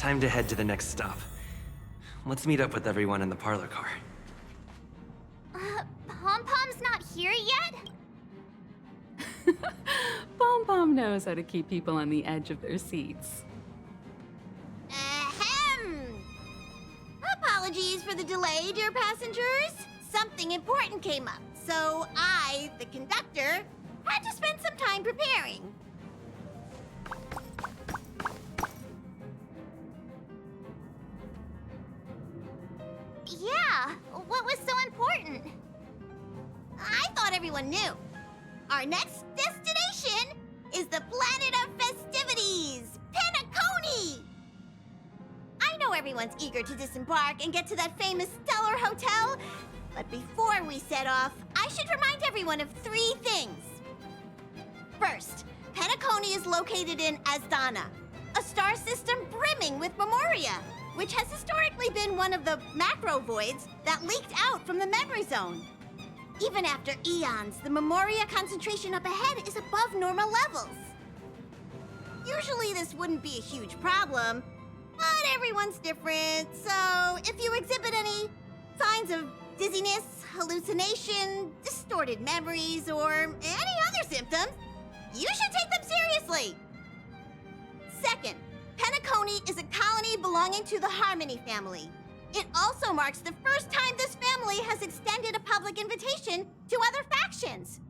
time to head to the next stop. Let's meet up with everyone in the parlor car. Pom-Pom's not here yet? Pom-Pom knows how to keep people on the edge of their seats. Ahem! Apologies for the delay, dear passengers. Something important came up, so I, the conductor, had to spend some time preparing. Yeah, what was so important? I thought everyone knew. Our next destination is the planet of festivities, Penacony! I know everyone's eager to disembark and get to that famous Stellar Hotel, but before we set off, I should remind everyone of 3 things. First, Penacony is located in Asdana, a star system brimming with Memoria, which has historically been one of the macro voids that leaked out from the memory zone. Even after eons, the Memoria concentration up ahead is above normal levels. Usually this wouldn't be a huge problem, but everyone's different, so if you exhibit any signs of dizziness, hallucination, distorted memories, or any other symptoms, you should take them seriously. Second, Penacony is a colony belonging to the Harmony family. It also marks the first time this family has extended a public invitation to other factions.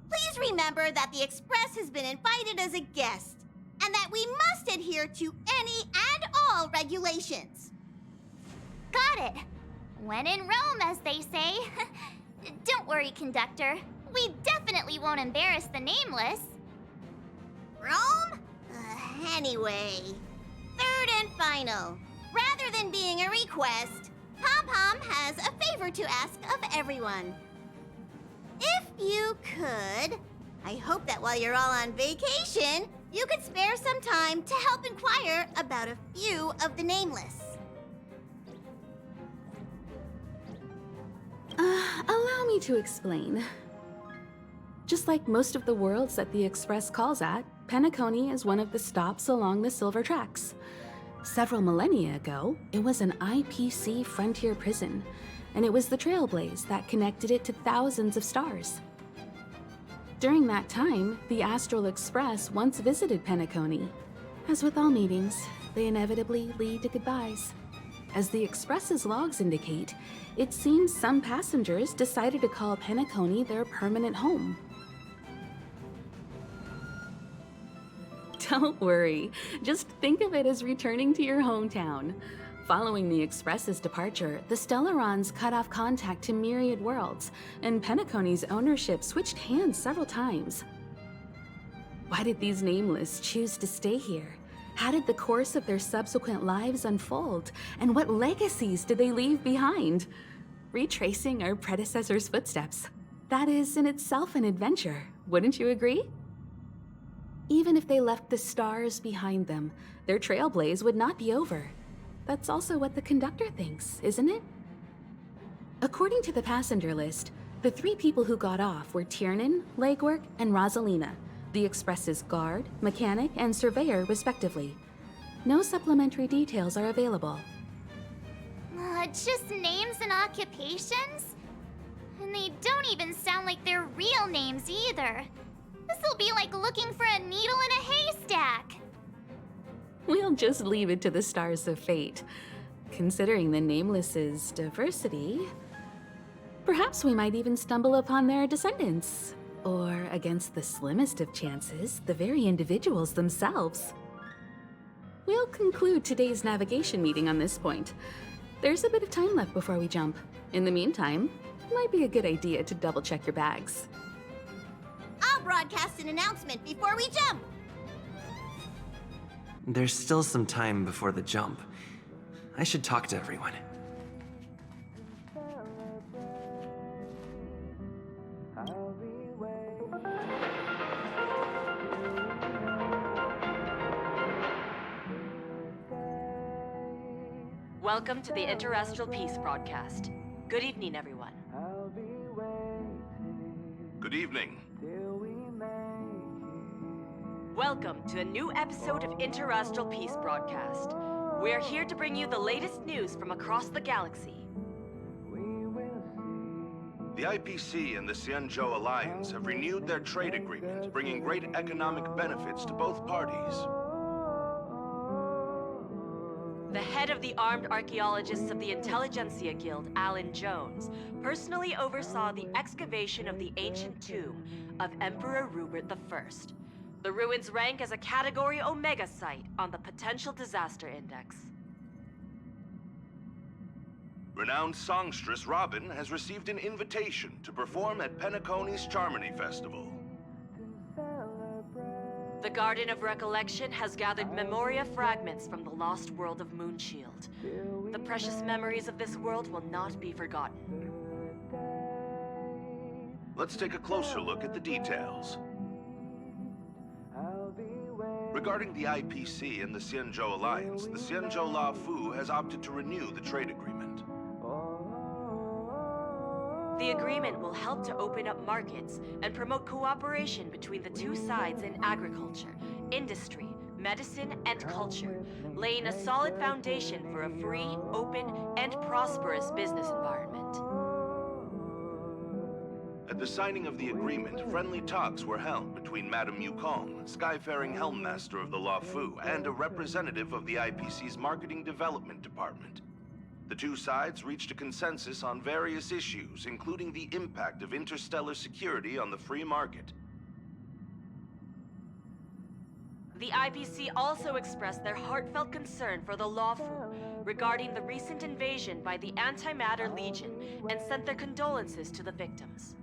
Please remember that the Express has been invited as a guest, and that we must adhere to any and all regulations. Got it. When in Rome, as they say. Don't worry, conductor. We definitely won't embarrass the nameless. Rome? Anyway, third and final. Rather than being a request, Pom-Pom has a favor to ask of everyone. If you could, I hope that while you're all on vacation, you could spare some time to help inquire about a few of the nameless. Allow me to explain. Just like most of the worlds that the Express calls at, Penacony is one of the stops along the Silver Tracks. Several millennia ago, it was an IPC frontier prison, and it was the Trailblaze that connected it to thousands of stars. During that time, the Astral Express once visited Penacony. As with all meetings, they inevitably lead to goodbyes. As the Express's logs indicate, it seems some passengers decided to call Penacony their permanent home. Don't worry, just think of it as returning to your hometown. Following the Express's departure, the Stellarons cut off contact to myriad worlds, and Penacony's ownership switched hands several times. Why did these nameless choose to stay here? How did the course of their subsequent lives unfold? And what legacies did they leave behind? Retracing our predecessors' footsteps. That is in itself an adventure, wouldn't you agree? Even if they left the stars behind them, their trailblaze would not be over. That's also what the conductor thinks, isn't it? According to the passenger list, the 3 people who got off were Tiernan, Legwork, and Rosalina, the Express's guard, mechanic, and surveyor respectively. No supplementary details are available. Just names and occupations? And they don't even sound like their real names either. This'll be like looking for a needle in a haystack. We'll just leave it to the stars of fate. Considering the Nameless's diversity, perhaps we might even stumble upon their descendants. Or, against the slimmest of chances, the very individuals themselves. We'll conclude today's navigation meeting on this point. There's a bit of time left before we jump. In the meantime, it might be a good idea to double-check your bags. I'll broadcast an announcement before we jump. There's still some time before the jump. I should talk to everyone. Welcome to the Interastral Peace broadcast. Good evening, everyone. Good evening. Welcome to a new episode of Interastral Peace broadcast. We're here to bring you the latest news from across the galaxy. The IPC and the Xianzhou Alliance have renewed their trade agreement, bringing great economic benefits to both parties. The head of the Armed Archaeologists of the Intelligentsia Guild, Alan Jones, personally oversaw the excavation of the ancient tomb of Emperor Rupert I. The ruins rank as a Category Omega site on the Potential Disaster Index. Renowned songstress Robin has received an invitation to perform at Penacony's Charmony Festival. The Garden of Recollection has gathered Memoria fragments from the lost world of Moonshield. The precious memories of this world will not be forgotten. Let's take a closer look at the details. Regarding the IPC and the Xianzhou Alliance, the Xianzhou La Fu has opted to renew the trade agreement. The agreement will help to open up markets and promote cooperation between the two sides in agriculture, industry, medicine, and culture, laying a solid foundation for a free, open, and prosperous business environment. At the signing of the agreement, friendly talks were held between Madame Yukong, Skyfaring Helmmaster of the La Fu, and a representative of the IPC's Marketing Development Department. The two sides reached a consensus on various issues, including the impact of interstellar security on the free market. The IPC also expressed their heartfelt concern for the Lawfu regarding the recent invasion by the Antimatter Legion and sent their condolences to the victims.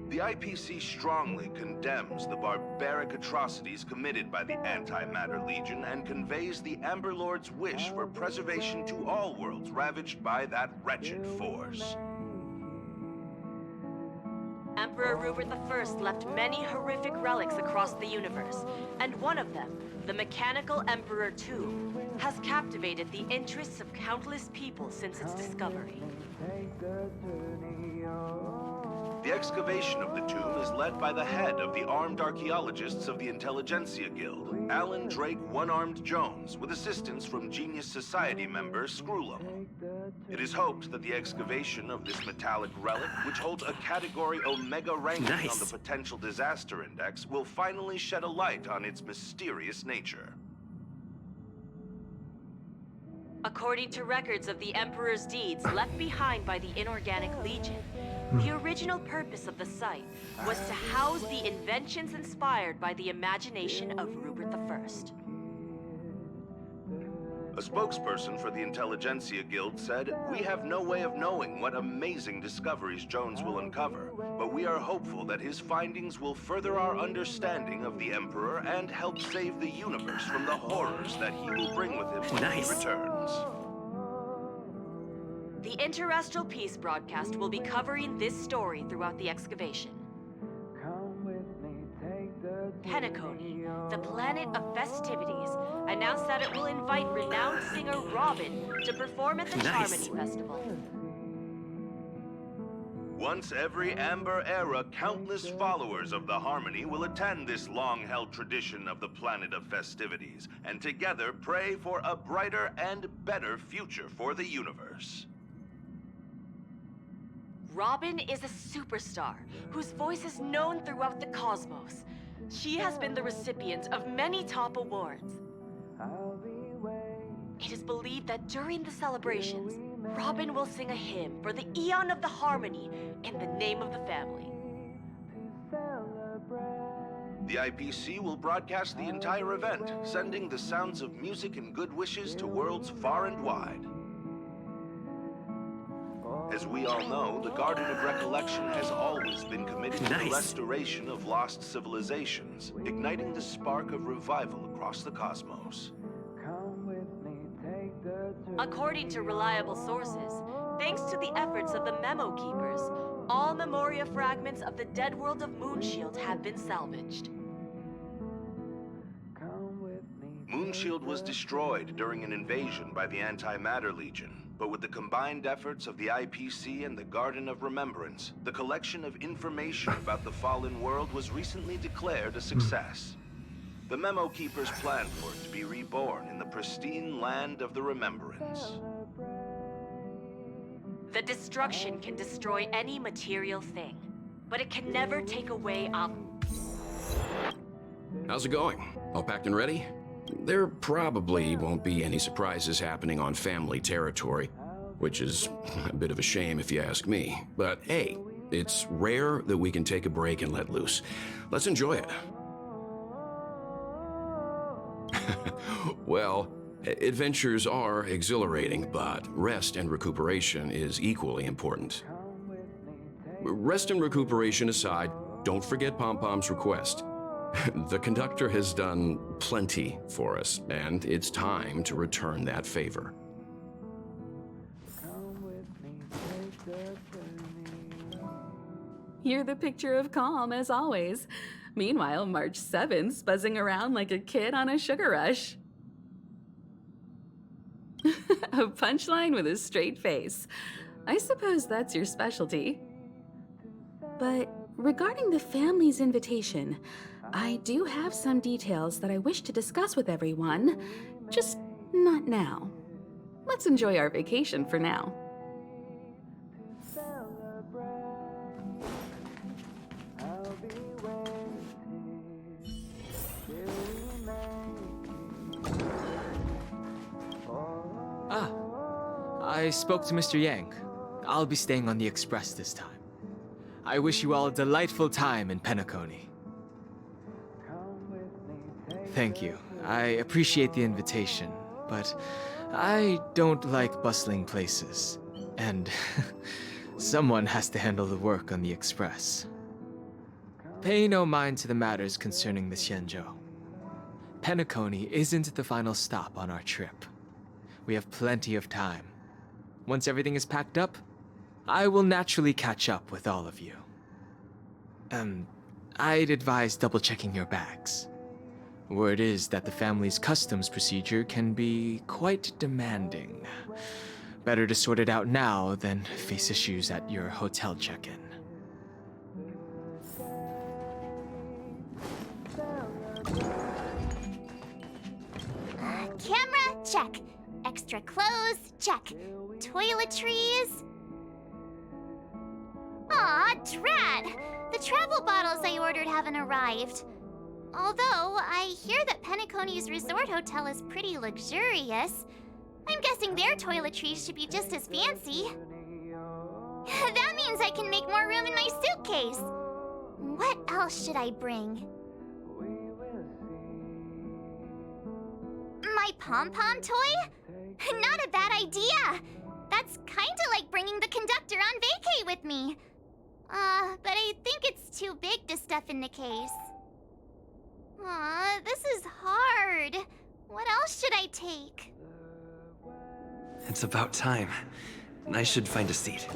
The IPC strongly condemns the barbaric atrocities committed by the Antimatter Legion and conveys the Amber Lord's wish for preservation to all worlds ravaged by that wretched force. Emperor Rupert I left many horrific relics across the universe, and one of them, the Mechanical Emperor Tomb, has captivated the interests of countless people since its discovery. The excavation of the tomb is led by the head of the Armed Archaeologists of the Intelligentsia Guild, Alan Drake One-Armed Jones, with assistance from Genius Society member Screwlum. It is hoped that the excavation of this metallic relic, which holds a Category Omega ranking on the Potential Disaster Index, will finally shed a light on its mysterious nature. According to records of the Emperor's deeds left behind by the Inorganic Legion, the original purpose of the site was to house the inventions inspired by the imagination of Rupert I. A spokesperson for the Intelligentsia Guild said, "We have no way of knowing what amazing discoveries Jones will uncover, but we are hopeful that his findings will further our understanding of the Emperor and help save the universe from the horrors that he will bring with him when he returns." The Interastral Peace broadcast will be covering this story throughout the excavation. Penacony, the planet of festivities, announced that it will invite renowned singer Robin to perform at the Charmony Festival. Once every Amber Era, countless followers of the Harmony will attend this long-held tradition of the planet of festivities, and together pray for a brighter and better future for the universe. Robin is a superstar whose voice is known throughout the cosmos. She has been the recipient of many top awards. It is believed that during the celebrations, Robin will sing a hymn for the Eon of the Harmony in the name of the family. The IPC will broadcast the entire event, sending the sounds of music and good wishes to worlds far and wide. As we all know, the Garden of Recollection has always been committed to the restoration of lost civilizations, igniting the spark of revival across the cosmos. According to reliable sources, thanks to the efforts of the Memo Keepers, all Memoria fragments of the dead world of Moonshield have been salvaged. Moonshield was destroyed during an invasion by the Antimatter Legion, but with the combined efforts of the IPC and the Garden of Remembrance, the collection of information about the fallen world was recently declared a success. The Memo Keepers planned for it to be reborn in the pristine land of the Remembrance. The destruction can destroy any material thing, but it can never take away our... How's it going? All packed and ready? There probably won't be any surprises happening on family territory, which is a bit of a shame if you ask me. But hey, it's rare that we can take a break and let loose. Let's enjoy it. Well, adventures are exhilarating, but rest and recuperation is equally important. Rest and recuperation aside, don't forget Pom Pom's request. The conductor has done plenty for us, and it's time to return that favor. You're the picture of calm, as always. Meanwhile, March 7th's buzzing around like a kid on a sugar rush. A punchline with a straight face. I suppose that's your specialty. But regarding the family's invitation, I do have some details that I wish to discuss with everyone, just not now. Let's enjoy our vacation for now. I spoke to Mr. Yang. I'll be staying on the express this time. I wish you all a delightful time in Penacony. Thank you. I appreciate the invitation, but I don't like bustling places. And someone has to handle the work on the express. Pay no mind to the matters concerning the Xianzhou. Penacony isn't the final stop on our trip. We have plenty of time. Once everything is packed up, I will naturally catch up with all of you. I'd advise double-checking your bags. Word is that the family's customs procedure can be quite demanding. Better to sort it out now than face issues at your hotel check-in. Camera, check. Extra clothes, check. Toiletries. Aw, drat! The travel bottles I ordered haven't arrived. Although, I hear that Penacony's resort hotel is pretty luxurious. I'm guessing their toiletries should be just as fancy. That means I can make more room in my suitcase. What else should I bring? My pom-pom toy? Not a bad idea! That's kinda like bringing the conductor on vacay with me. But I think it's too big to stuff in the case. Aw, this is hard. What else should I take? It's about time. I should find a seat.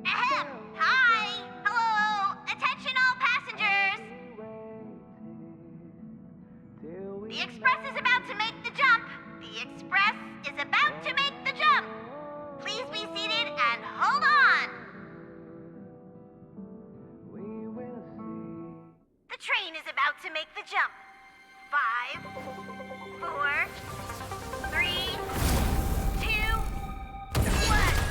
Ahem! Hi! Hello! Attention all passengers! The express is about to make the jump! The express is about to make the jump! Please be seated and hold on! The train is about to make the jump. 5, 4, 3, 2, 1.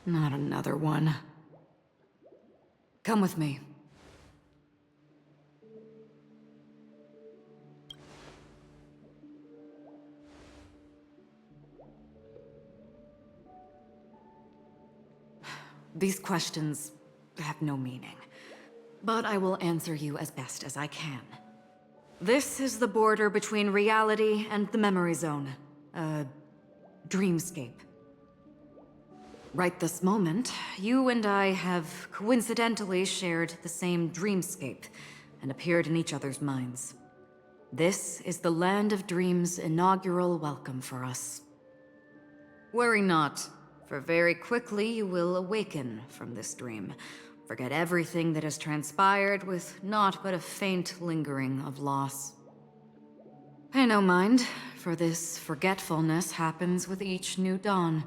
Not another one. Come with me. These questions have no meaning, but I will answer you as best as I can. This is the border between reality and the memory zone, a dreamscape. Right this moment, you and I have coincidentally shared the same dreamscape and appeared in each other's minds. This is the Land of Dreams' inaugural welcome for us. Worry not, for very quickly you will awaken from this dream. Forget everything that has transpired with naught but a faint lingering of loss. Pay no mind, for this forgetfulness happens with each new dawn.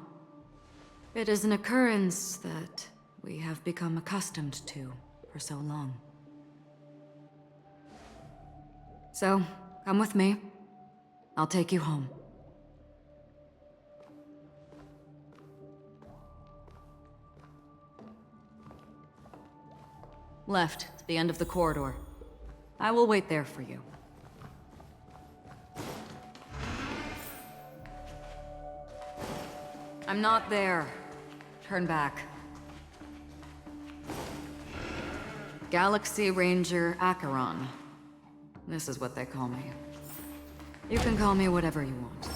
It is an occurrence that we have become accustomed to for so long. So, come with me. I'll take you home. Left, to the end of the corridor. I will wait there for you. I'm not there. Turn back. Galaxy Ranger Acheron. This is what they call me. You can call me whatever you want.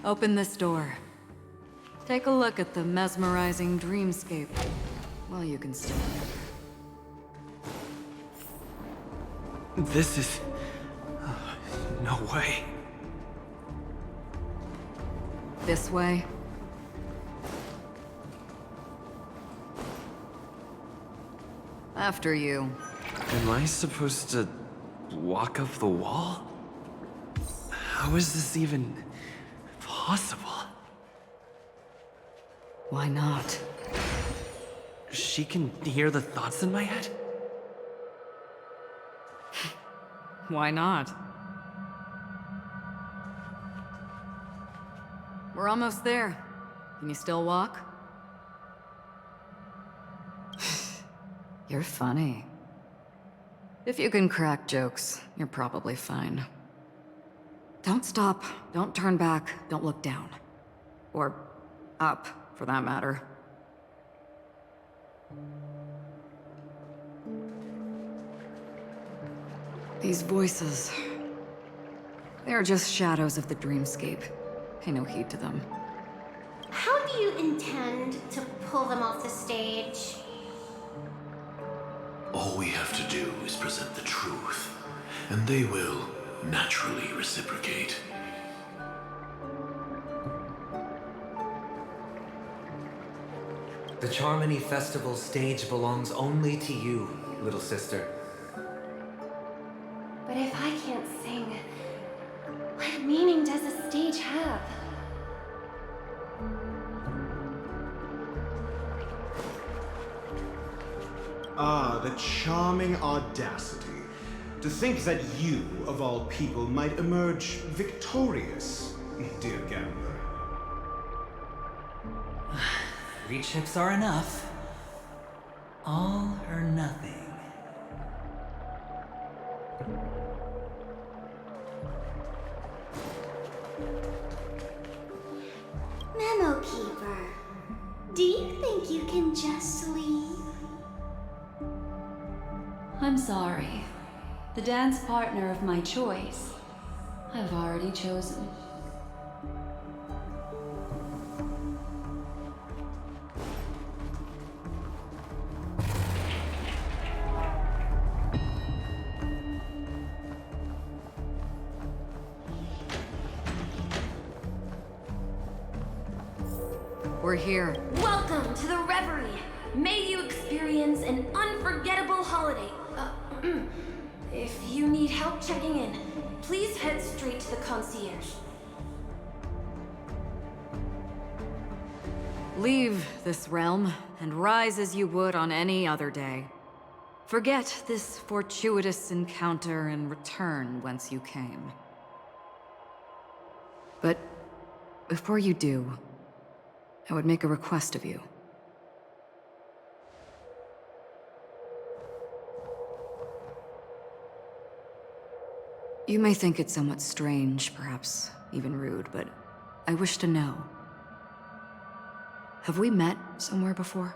Open this door. Take a look at the mesmerizing dreamscape. Well, you can stand there. This is... no way. This way. After you. Am I supposed to walk up the wall? How is this even possible? Why not? She can hear the thoughts in my head? Why not? We're almost there. Can you still walk? You're funny. If you can crack jokes, you're probably fine. Don't stop, don't turn back, don't look down. Or up, for that matter. These voices... they're just shadows of the dreamscape. Pay no heed to them. How do you intend to pull them off the stage? All we have to do is present the truth, and they will naturally reciprocate. The Charmony Festival stage belongs only to you, little sister. But if I can't sing, what meaning does a stage have? Ah, the charming audacity. To think that you, of all people, might emerge victorious, dear gambler. 3 chips are enough. All or nothing. Memo Keeper, do you think you can just leave? I'm sorry. The dance partner of my choice, I've already chosen. We're here. Welcome to the Reverie! May you experience an unforgettable holiday. If you need help checking in, please head straight to the concierge. Leave this realm, and rise as you would on any other day. Forget this fortuitous encounter and return whence you came. But before you do, I would make a request of you. You may think it somewhat strange, perhaps even rude, but I wish to know. Have we met somewhere before?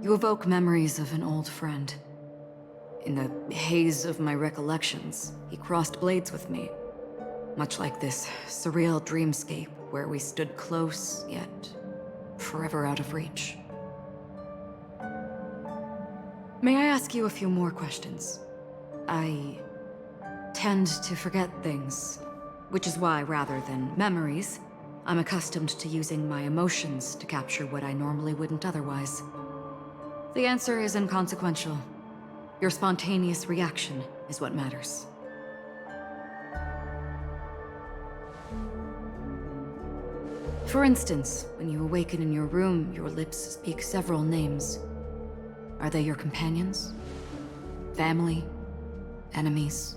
You evoke memories of an old friend. In the haze of my recollections, he crossed blades with me. Much like this surreal dreamscape where we stood close, yet forever out of reach. May I ask you a few more questions? I tend to forget things, which is why, rather than memories, I'm accustomed to using my emotions to capture what I normally wouldn't otherwise. The answer is inconsequential. Your spontaneous reaction is what matters. For instance, when you awaken in your room, your lips speak several names. Are they your companions? Family? Enemies?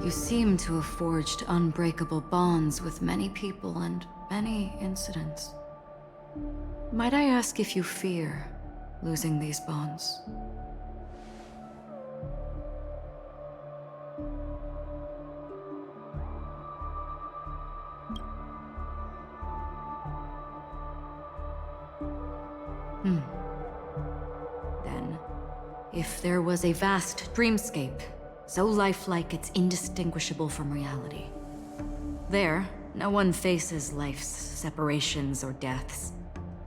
You seem to have forged unbreakable bonds with many people and many incidents. Might I ask if you fear losing these bonds? Then, if there was a vast dreamscape, so lifelike it's indistinguishable from reality. There, no one faces life's separations or deaths.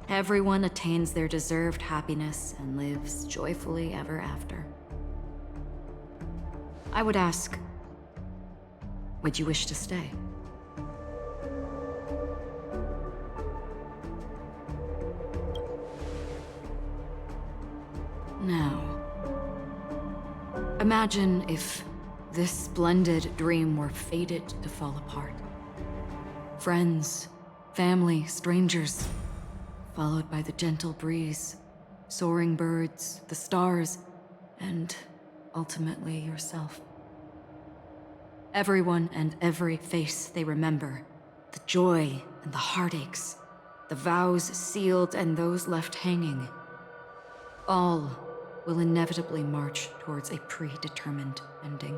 Everyone attains their deserved happiness and lives joyfully ever after. I would ask, would you wish to stay? Now, imagine if this splendid dream were fated to fall apart. Friends, family, strangers, followed by the gentle breeze, soaring birds, the stars, and ultimately yourself. Everyone and every face they remember, the joy and the heartaches, the vows sealed and those left hanging, all will inevitably march towards a predetermined ending.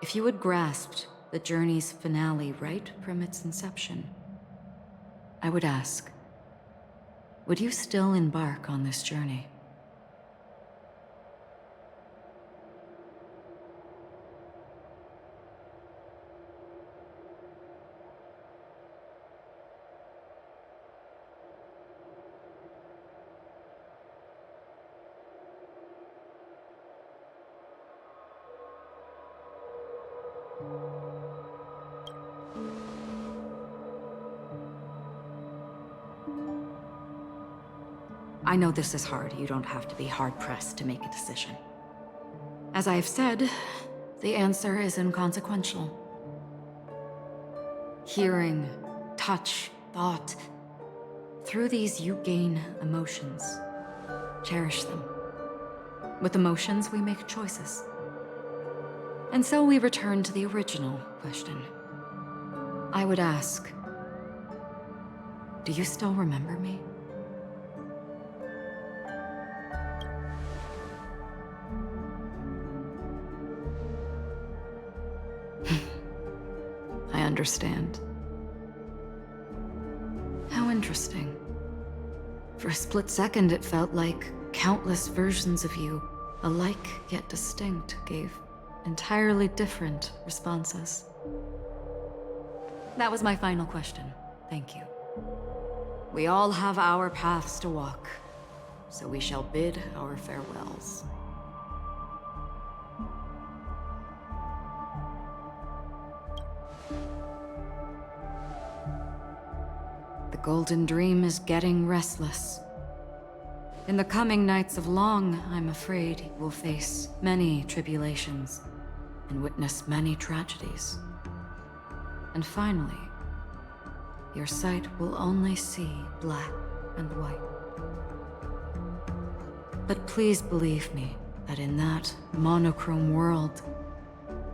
If you had grasped the journey's finale right from its inception, I would ask, would you still embark on this journey? I know this is hard. You don't have to be hard-pressed to make a decision. As I have said, the answer is inconsequential. Hearing, touch, thought. Through these you gain emotions. Cherish them. With emotions, we make choices. And so we return to the original question. I would ask, do you still remember me? I understand. How interesting. For a split second, it felt like countless versions of you, alike yet distinct, gave entirely different responses. That was my final question. Thank you. We all have our paths to walk, so we shall bid our farewells. The Golden Dream is getting restless. In the coming nights of Long, I'm afraid you will face many tribulations and witness many tragedies. And finally, your sight will only see black and white. But please believe me that in that monochrome world,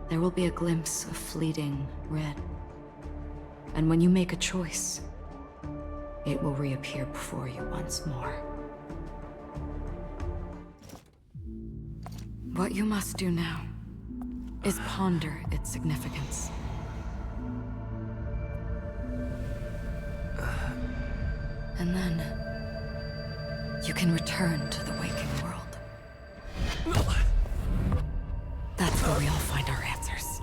there will be a glimpse of fleeting red. And when you make a choice, it will reappear before you once more. What you must do now is ponder its significance. And then you can return to the waking world. before we all find our answers.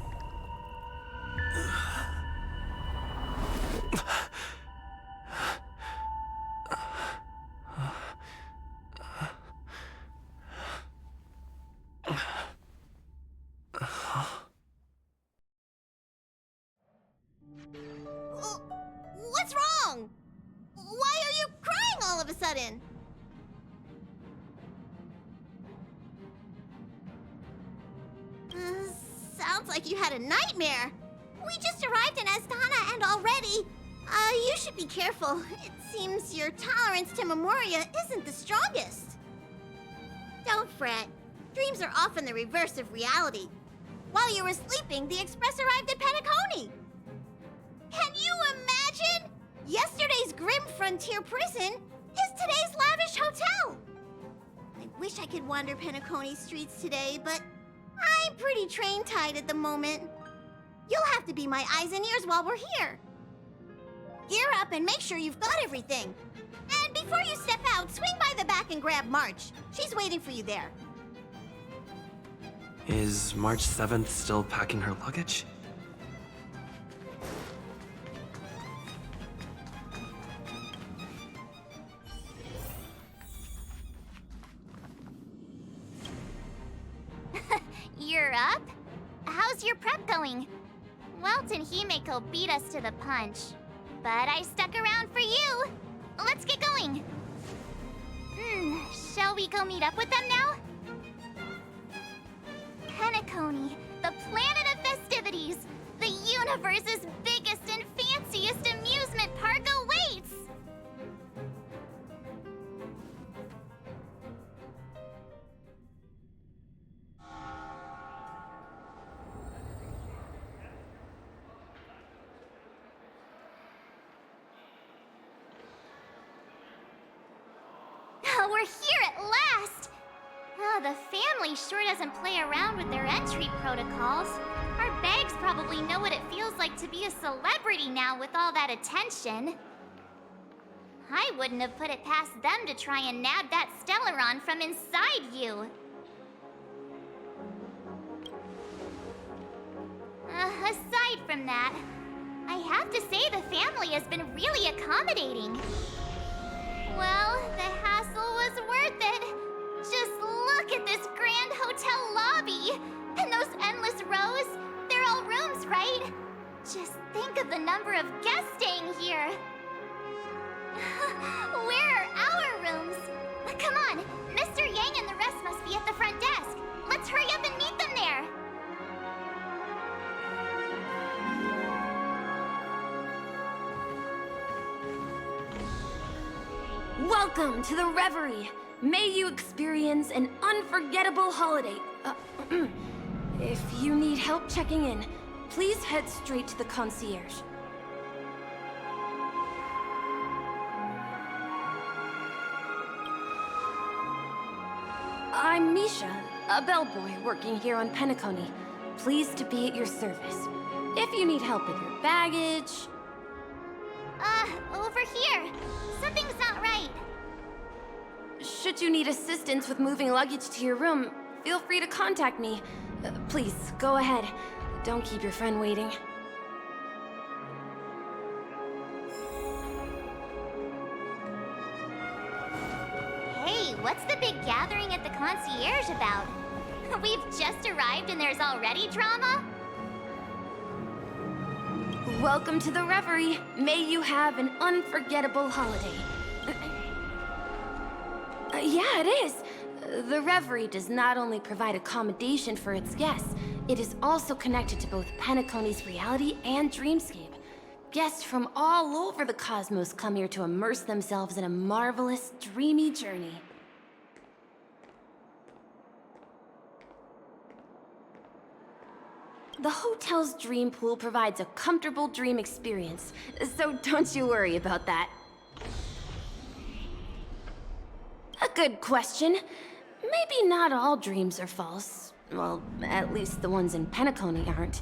What's wrong? Why are you crying all of a sudden? Sounds like you had a nightmare. We just arrived in Astana and already... you should be careful. It seems your tolerance to Memoria isn't the strongest. Don't fret. Dreams are often the reverse of reality. While you were sleeping, the Express arrived at Penacony. Can you imagine? Yesterday's grim frontier prison is today's lavish hotel. I wish I could wander Penacony's streets today, but I'm pretty train-tied at the moment. You'll have to be my eyes and ears while we're here. Gear up and make sure you've got everything. And before you step out, swing by the back and grab March. She's waiting for you there. Is March 7th still packing her luggage? You're up? How's your prep going? Welt and Himeko beat us to the punch, but I stuck around for you. Let's get going. Shall we go meet up with them now? Penacony, the planet of festivities. The universe's biggest and fanciest amusement park awaits! We're here at last! Oh, the family sure doesn't play around with their entry protocols. Our bags probably know what it feels like to be a celebrity now with all that attention. I wouldn't have put it past them to try and nab that Stellaron from inside you. Aside from that, I have to say the family has been really accommodating. Well, the hassle was worth it. Just look at this grand hotel lobby. And those endless rows. They're all rooms, right? Just think of the number of guests staying here. Where are our rooms? Come on, Mr. Yang and the rest must be at the front desk. Let's hurry up and meet them there. Welcome to the Reverie. May you experience an unforgettable holiday. If you need help checking in, please head straight to the concierge. I'm Misha, a bellboy working here on Penacony. Pleased to be at your service. If you need help with your baggage... Over here. Something's not right. Should you need assistance with moving luggage to your room, feel free to contact me. Please, go ahead. Don't keep your friend waiting. Hey, what's the big gathering at the concierge about? We've just arrived and there's already drama? Welcome to the Reverie. May you have an unforgettable holiday. Yeah, it is. The Reverie does not only provide accommodation for its guests, it is also connected to both Penacony's reality and dreamscape. Guests from all over the cosmos come here to immerse themselves in a marvelous, dreamy journey. The hotel's dream pool provides a comfortable dream experience, so don't you worry about that. A good question. Maybe not all dreams are false. Well, at least the ones in Penacony aren't.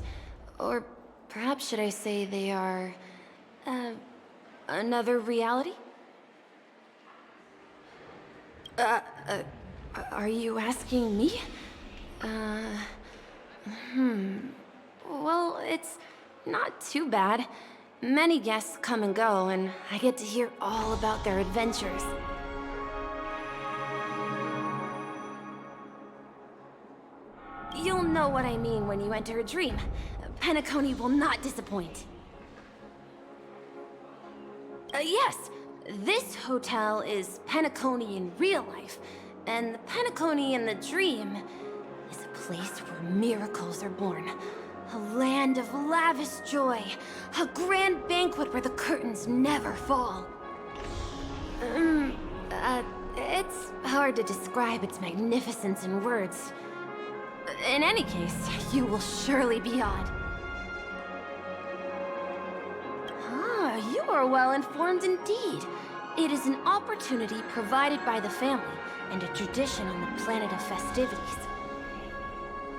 Or perhaps should I say they are... another reality? Are you asking me? Well, it's not too bad. Many guests come and go, and I get to hear all about their adventures. You'll know what I mean when you enter a dream. Penacony will not disappoint. Yes, this hotel is Penacony in real life, and the Penacony in the dream is a place where miracles are born. A land of lavish joy. A grand banquet where the curtains never fall. It's hard to describe its magnificence in words. In any case, you will surely be awed. Ah, you are well informed indeed. It is an opportunity provided by the family and a tradition on the planet of festivities.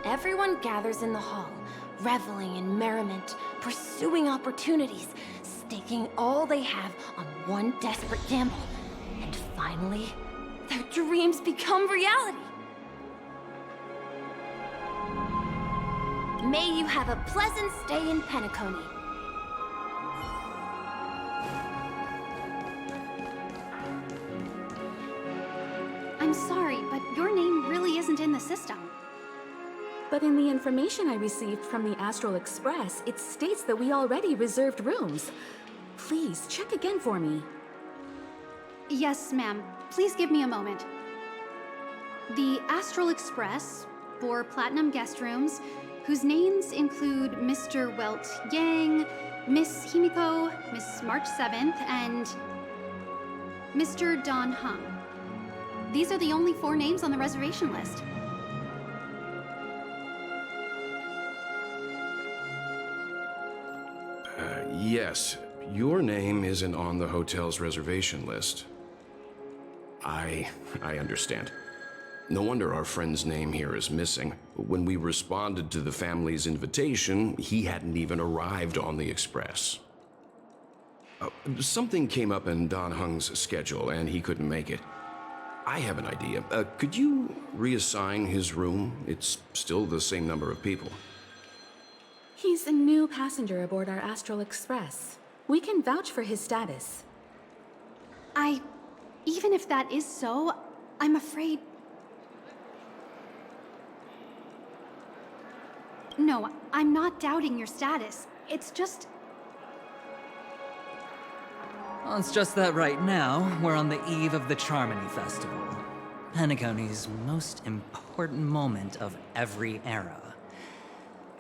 Everyone gathers in the hall, reveling in merriment, pursuing opportunities, staking all they have on one desperate gamble. And finally, their dreams become reality. May you have a pleasant stay in Penacony. I'm sorry, but your name really isn't in the system. But in the information I received from the Astral Express, it states that we already reserved rooms. Please, check again for me. Yes, ma'am. Please give me a moment. The Astral Express, 4 platinum guest rooms, whose names include Mr. Welt Yang, Miss Himiko, Miss March 7th, and Mr. Don Hung. These are the only 4 names on the reservation list. Yes, your name isn't on the hotel's reservation list. I understand. No wonder our friend's name here is missing. When we responded to the family's invitation, he hadn't even arrived on the Express. Something came up in Don Hung's schedule, and he couldn't make it. I have an idea. Could you reassign his room? It's still the same number of people. He's a new passenger aboard our Astral Express. We can vouch for his status. Even if that is so, I'm afraid... No, I'm not doubting your status. It's just... Well, it's just that right now, we're on the eve of the Charmony Festival. Penacony's most important moment of every era.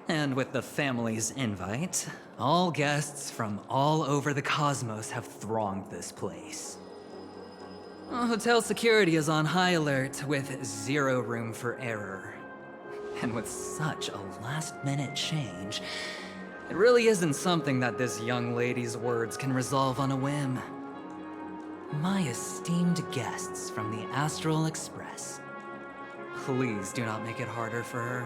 And with the family's invite, all guests from all over the cosmos have thronged this place. Hotel security is on high alert with 0 room for error. And with such a last-minute change, it really isn't something that this young lady's words can resolve on a whim. My esteemed guests from the Astral Express, please do not make it harder for her.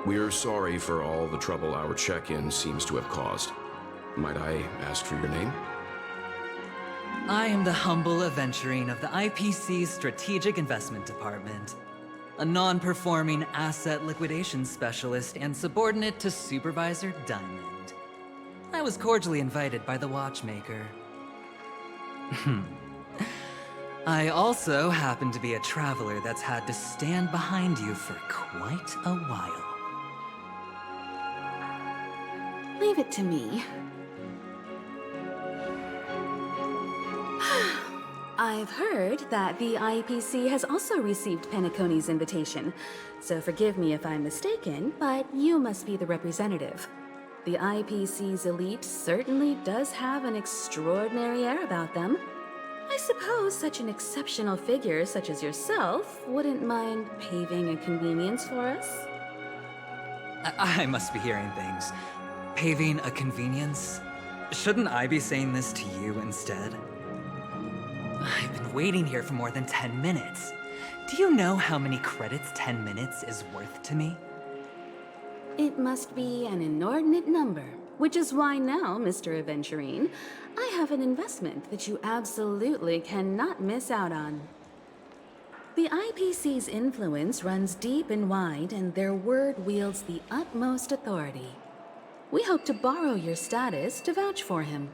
We're sorry for all the trouble our check-in seems to have caused. Might I ask for your name? I am the humble Aventurine of the IPC's Strategic Investment Department. A non-performing asset liquidation specialist and subordinate to Supervisor Diamond. I was cordially invited by the watchmaker. I also happen to be a traveler that's had to stand behind you for quite a while. Leave it to me. I've heard that the IPC has also received Penacony's invitation, so forgive me if I'm mistaken, but you must be the representative. The IPC's elite certainly does have an extraordinary air about them. I suppose such an exceptional figure such as yourself wouldn't mind paving a convenience for us? I must be hearing things. Paving a convenience? Shouldn't I be saying this to you instead? I've been waiting here for more than 10 minutes. Do you know how many credits 10 minutes is worth to me? It must be an inordinate number, which is why now, Mr. Aventurine, I have an investment that you absolutely cannot miss out on. The IPC's influence runs deep and wide, and their word wields the utmost authority. We hope to borrow your status to vouch for him.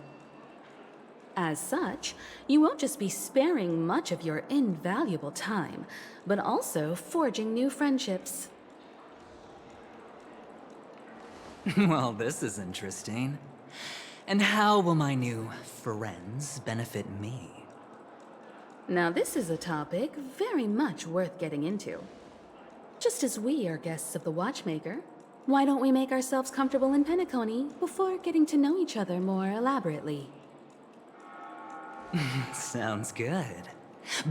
As such, you won't just be sparing much of your invaluable time, but also forging new friendships. Well, this is interesting. And how will my new friends benefit me? Now this is a topic very much worth getting into. Just as we are guests of the Watchmaker, why don't we make ourselves comfortable in Penacony before getting to know each other more elaborately? Sounds good.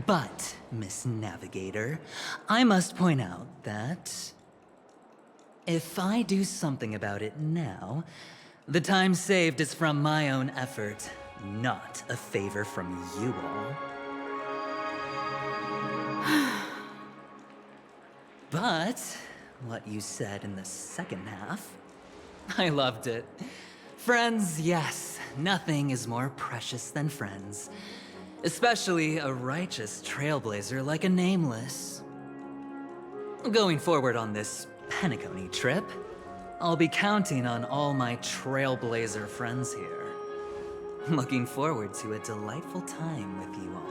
But, Miss Navigator, I must point out that if I do something about it now, the time saved is from my own effort, not a favor from you all. But what you said in the second half, I loved it. Friends, yes, nothing is more precious than friends. Especially a righteous trailblazer like a Nameless. Going forward on this Penacony trip, I'll be counting on all my trailblazer friends here. Looking forward to a delightful time with you all.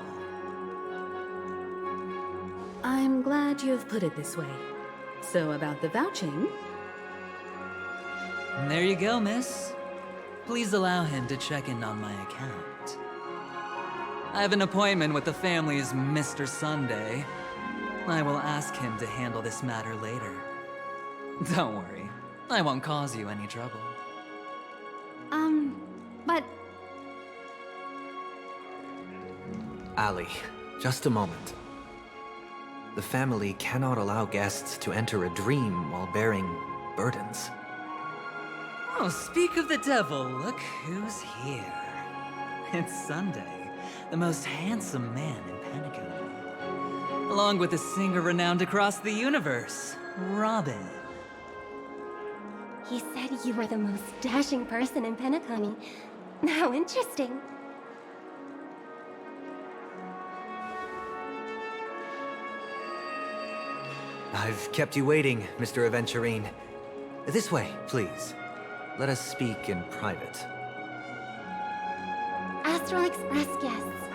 I'm glad you've put it this way. So about the vouching... There you go, miss. Please allow him to check in on my account. I have an appointment with the family's Mr. Sunday. I will ask him to handle this matter later. Don't worry, I won't cause you any trouble. But... Ali, just a moment. The family cannot allow guests to enter a dream while bearing burdens. Oh, speak of the devil, look who's here. It's Sunday, the most handsome man in Penacony. Along with a singer renowned across the universe, Robin. He said you were the most dashing person in Penacony. How interesting. I've kept you waiting, Mr. Aventurine. This way, please. Let us speak in private. Astral Express guests,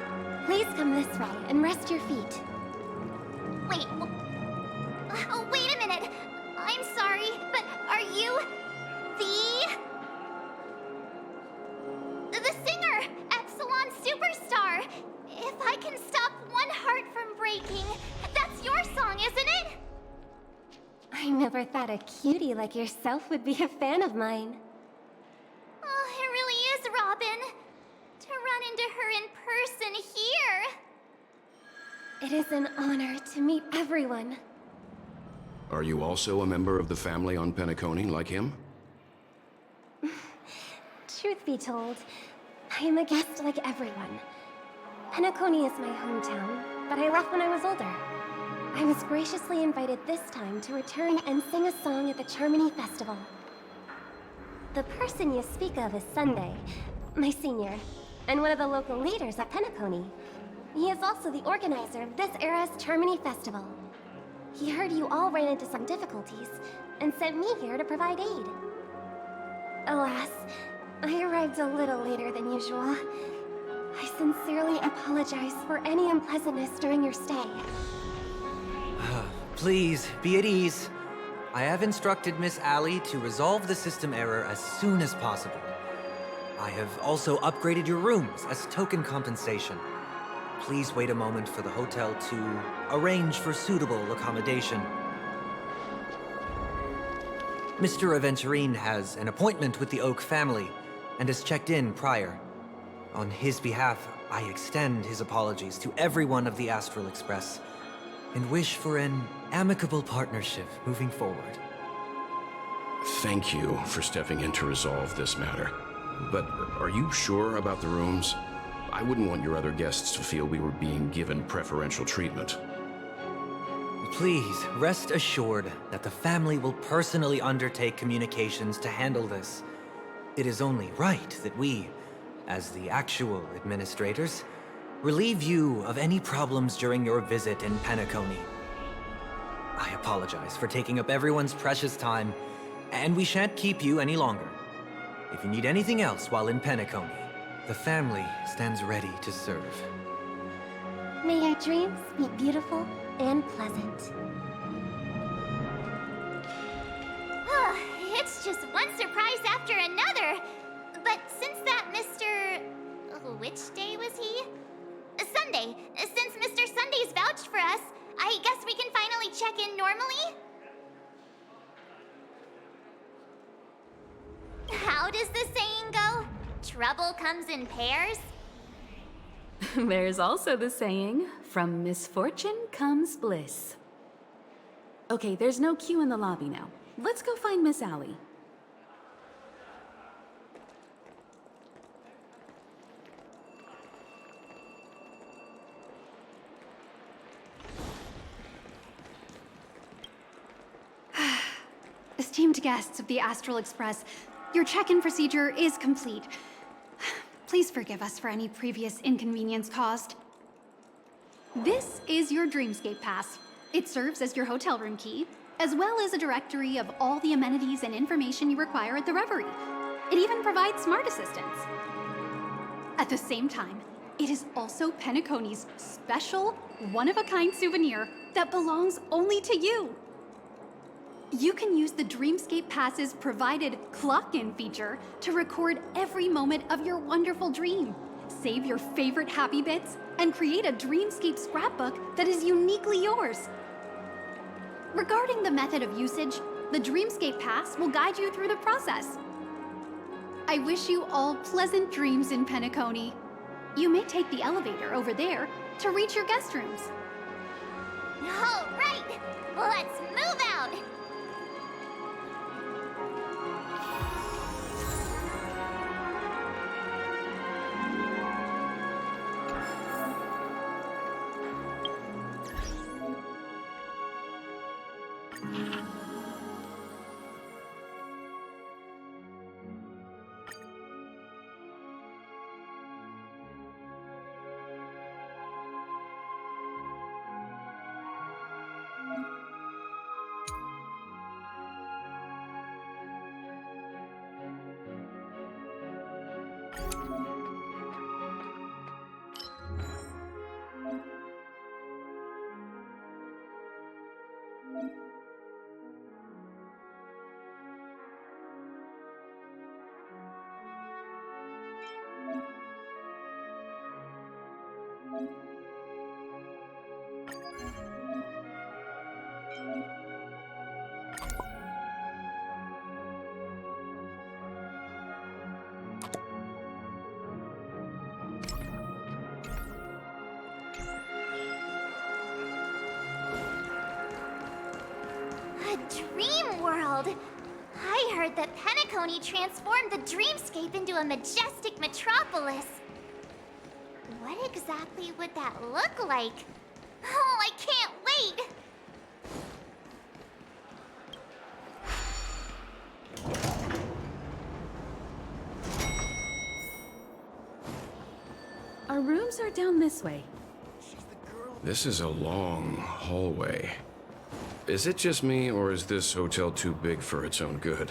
please come this way and rest your feet. Wait, oh, wait a minute. I'm sorry, but are you the singer, Epsilon Superstar? If I can stop one heart from breaking, that's your song, isn't it? I never thought a cutie like yourself would be a fan of mine. Oh, it really is, Robin. To run into her in person here. It is an honor to meet everyone. Are you also a member of the family on Penacony like him? Truth be told, I am a guest like everyone. Penacony is my hometown, but I left when I was older. I was graciously invited this time to return and sing a song at the Charmony Festival. The person you speak of is Sunday, my senior, and one of the local leaders at Penacony. He is also the organizer of this era's Charmony Festival. He heard you all ran into some difficulties, and sent me here to provide aid. Alas, I arrived a little later than usual. I sincerely apologize for any unpleasantness during your stay. Please, be at ease. I have instructed Miss Ali to resolve the system error as soon as possible. I have also upgraded your rooms as token compensation. Please wait a moment for the hotel to arrange for suitable accommodation. Mr. Aventurine has an appointment with the Oak family and has checked in prior. On his behalf, I extend his apologies to everyone of the Astral Express and wish for an amicable partnership moving forward. Thank you for stepping in to resolve this matter. But are you sure about the rooms? I wouldn't want your other guests to feel we were being given preferential treatment. Please, rest assured that the family will personally undertake communications to handle this. It is only right that we, as the actual administrators, relieve you of any problems during your visit in Penacony. I apologize for taking up everyone's precious time, and we shan't keep you any longer. If you need anything else while in Penacony, the family stands ready to serve. May our dreams be beautiful and pleasant. It's just one surprise after another. But since that Mr. Which day was he? Sunday. Since Mr. Sunday's vouched for us, I guess we can finally check in normally? How does the saying go? Trouble comes in pairs? There's also the saying, from misfortune comes bliss. Okay, there's no queue in the lobby now. Let's go find Miss Allie. Esteemed guests of the Astral Express, your check-in procedure is complete. Please forgive us for any previous inconvenience caused. This is your Dreamscape Pass. It serves as your hotel room key, as well as a directory of all the amenities and information you require at the Reverie. It even provides smart assistants. At the same time, it is also Penacony's special, one-of-a-kind souvenir that belongs only to you. You can use the Dreamscape Pass's provided clock-in feature to record every moment of your wonderful dream, save your favorite happy bits, and create a Dreamscape scrapbook that is uniquely yours. Regarding the method of usage, the Dreamscape Pass will guide you through the process. I wish you all pleasant dreams in Penacony. You may take the elevator over there to reach your guest rooms. All right, let's move out. A dream world! I heard that Penacony transformed the dreamscape into a majestic metropolis. What exactly would that look like? Oh, I can't wait! Our rooms are down this way. This is a long hallway. Is it just me, or is this hotel too big for its own good?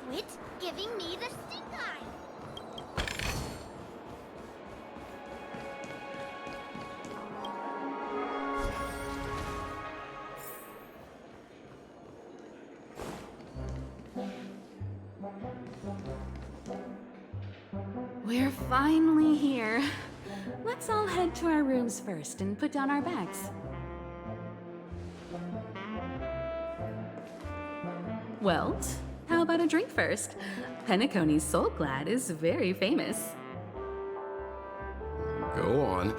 Quit giving me the stink eye! We're finally here. Let's all head to our rooms first and put down our bags. Welt, how about a drink first? Penacony's Soul Glad is very famous. Go on.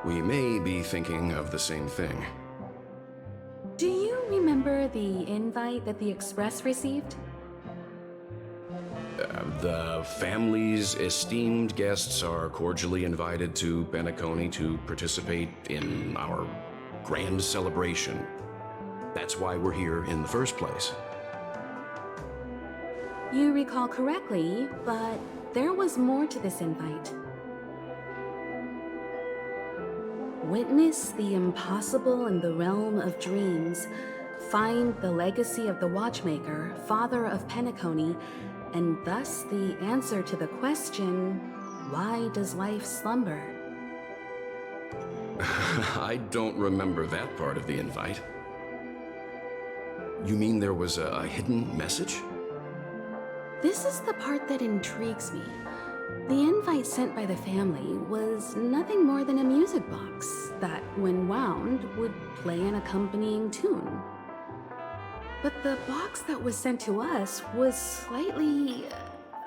We may be thinking of the same thing. Do you remember the invite that the Express received? The family's esteemed guests are cordially invited to Penacony to participate in our grand celebration. That's why we're here in the first place. You recall correctly, but there was more to this invite. Witness the impossible in the realm of dreams. Find the legacy of the Watchmaker, father of Penacony, and thus the answer to the question, why does life slumber? I don't remember that part of the invite. You mean there was a hidden message? This is the part that intrigues me. The invite sent by the family was nothing more than a music box that, when wound, would play an accompanying tune. But the box that was sent to us was slightly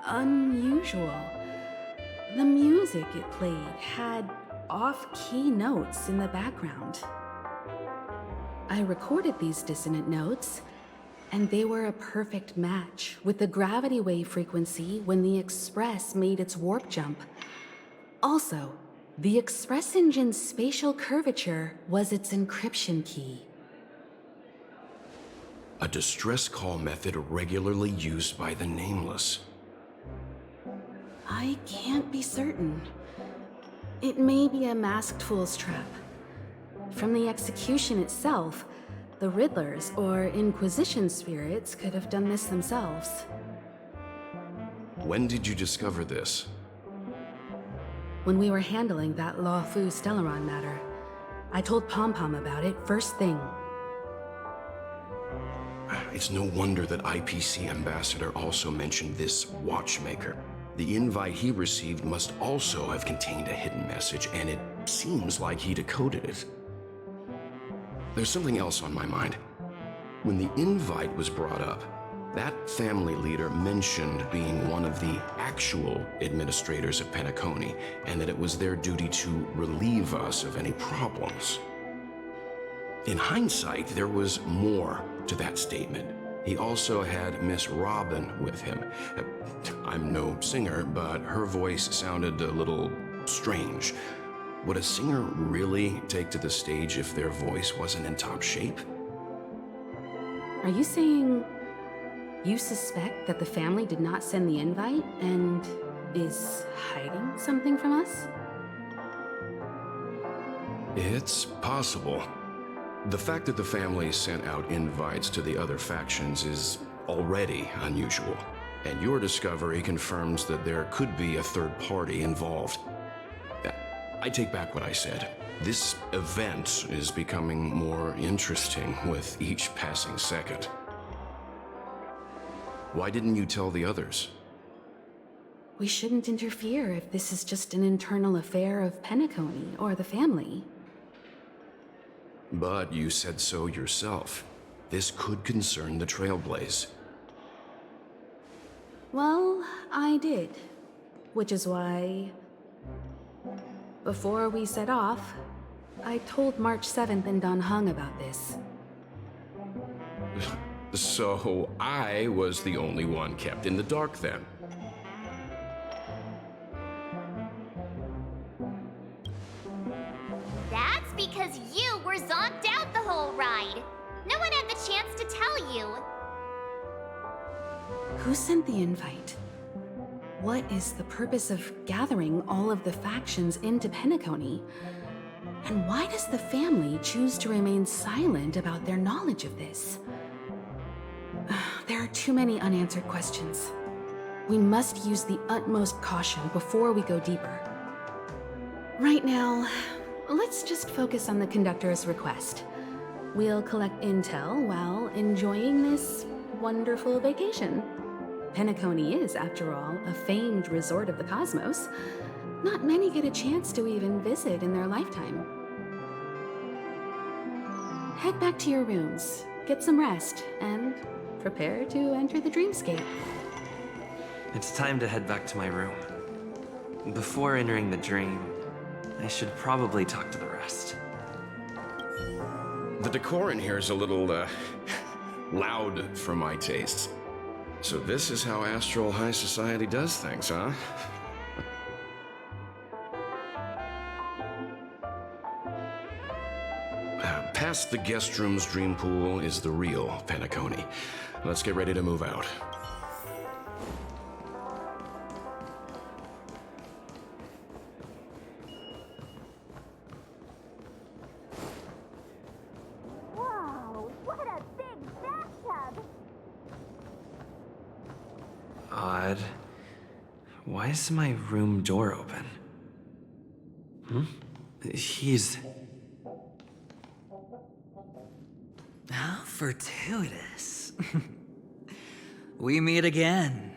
unusual. The music it played had off-key notes in the background. I recorded these dissonant notes, and they were a perfect match with the gravity wave frequency when the Express made its warp jump. Also, the Express engine's spatial curvature was its encryption key. A distress call method regularly used by the Nameless. I can't be certain. It may be a masked fool's trap. From the execution itself, the Riddlers or Inquisition spirits could have done this themselves. When did you discover this? When we were handling that Lawfu Stellaron matter, I told Pom Pom about it first thing. It's no wonder that IPC Ambassador also mentioned this Watchmaker. The invite he received must also have contained a hidden message, and it seems like he decoded it. There's something else on my mind. When the invite was brought up, that family leader mentioned being one of the actual administrators of Penacony, and that it was their duty to relieve us of any problems. In hindsight, there was more to that statement. He also had Miss Robin with him. I'm no singer, but her voice sounded a little strange. Would a singer really take to the stage if their voice wasn't in top shape? Are you saying you suspect that the family did not send the invite and is hiding something from us? It's possible. The fact that the family sent out invites to the other factions is already unusual, and your discovery confirms that there could be a third party involved. I take back what I said. This event is becoming more interesting with each passing second. Why didn't you tell the others? We shouldn't interfere if this is just an internal affair of Penacony or the family. But you said so yourself. This could concern the Trailblaze. Well, I did. Which is why, before we set off, I told March 7th and Don Hung about this. So I was the only one kept in the dark then. That's because you were zonked out the whole ride. No one had the chance to tell you. Who sent the invite? What is the purpose of gathering all of the factions into Penacony? And why does the family choose to remain silent about their knowledge of this? There are too many unanswered questions. We must use the utmost caution before we go deeper. Right now, let's just focus on the conductor's request. We'll collect intel while enjoying this wonderful vacation. Penacony is, after all, a famed resort of the cosmos. Not many get a chance to even visit in their lifetime. Head back to your rooms, get some rest, and prepare to enter the dreamscape. It's time to head back to my room. Before entering the dream, I should probably talk to the rest. The decor in here is a little, loud for my tastes. So this is how Astral High Society does things, huh? Past the guest room's dream pool is the real Penacony. Let's get ready to move out. odd. Why is my room door open? He's... How fortuitous. We meet again.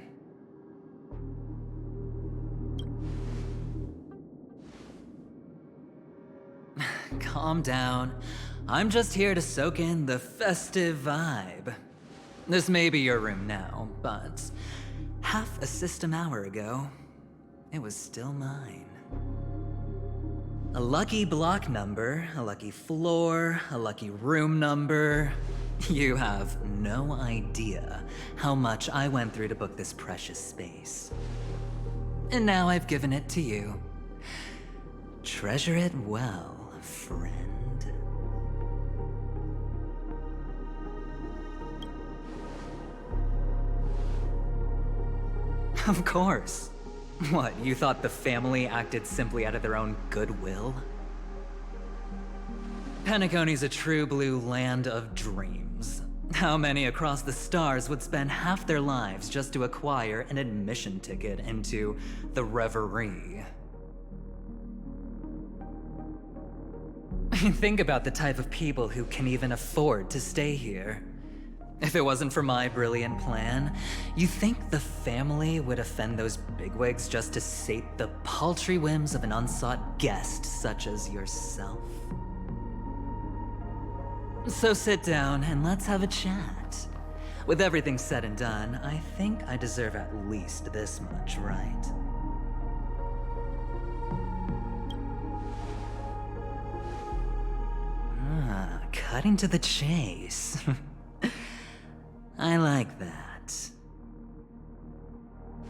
Calm down. I'm just here to soak in the festive vibe. This may be your room now, but half a system hour ago, it was still mine. A lucky block number, a lucky floor, a lucky room number. You have no idea how much I went through to book this precious space. And now I've given it to you. Treasure it well, friend. Of course. What, you thought the family acted simply out of their own goodwill? Penacony's a true blue land of dreams. How many across the stars would spend half their lives just to acquire an admission ticket into the Reverie? Think about the type of people who can even afford to stay here. If it wasn't for my brilliant plan, you think the family would offend those bigwigs just to sate the paltry whims of an unsought guest such as yourself? So sit down and let's have a chat. With everything said and done, I think I deserve at least this much, right? Cutting to the chase. I like that.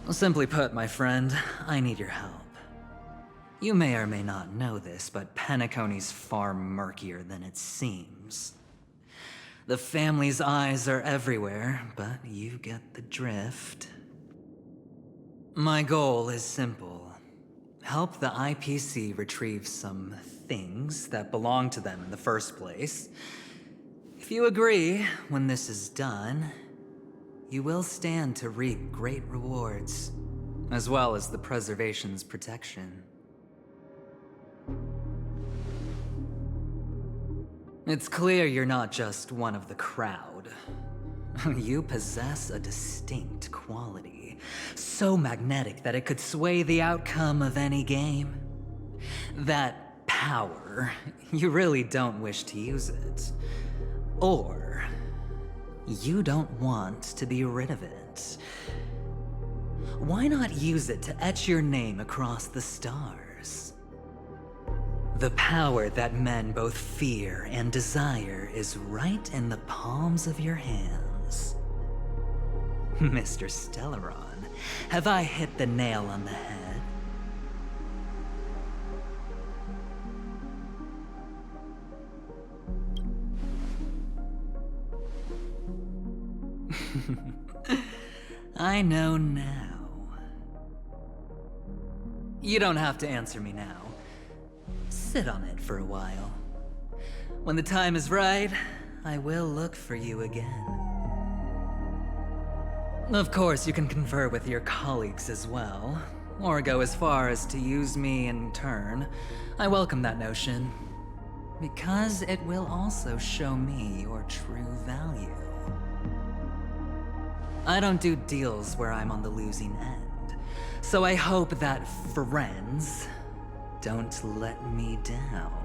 Simply put, my friend, I need your help. You may or may not know this, but Penacony's far murkier than it seems. The family's eyes are everywhere, but you get the drift. My goal is simple. Help the IPC retrieve some things that belong to them in the first place. If you agree, when this is done, you will stand to reap great rewards, as well as the preservation's protection. It's clear you're not just one of the crowd. You possess a distinct quality, so magnetic that it could sway the outcome of any game. That power, you really don't wish to use it. Or, you don't want to be rid of it. Why not use it to etch your name across the stars? The power that men both fear and desire is right in the palms of your hands. Mr. Stellaron, have I hit the nail on the head? I know now. You don't have to answer me now. Sit on it for a while. When the time is right, I will look for you again. Of course, you can confer with your colleagues as well, or go as far as to use me in turn. I welcome that notion, because it will also show me your true value. I don't do deals where I'm on the losing end, so I hope that friends don't let me down.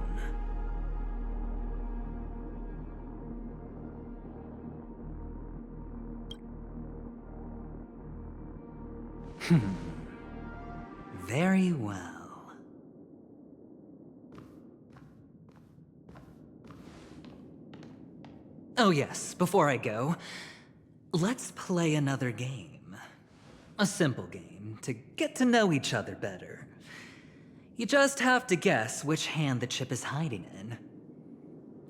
Very well. Oh yes, before I go, let's play another game. A simple game to get to know each other better. You just have to guess which hand the chip is hiding in.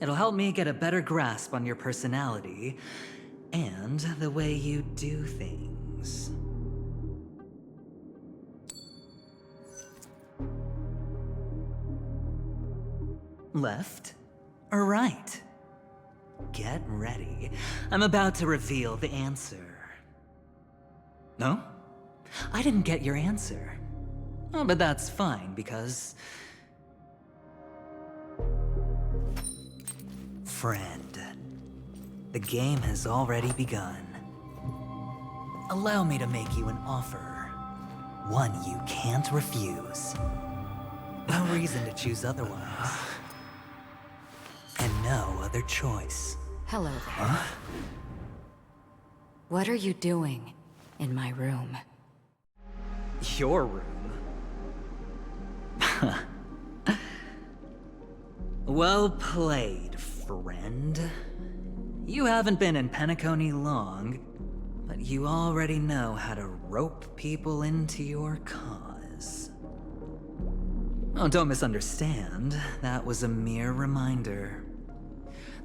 It'll help me get a better grasp on your personality and the way you do things. Left or right? Get ready. I'm about to reveal the answer. No? I didn't get your answer. Oh, but that's fine, because... Friend, the game has already begun. Allow me to make you an offer. One you can't refuse. No reason to choose otherwise. And no other choice. Hello there. Huh? What are you doing in my room? Your room? Well played, friend. You haven't been in Penacony long, but you already know how to rope people into your cause. Oh, don't misunderstand. That was a mere reminder.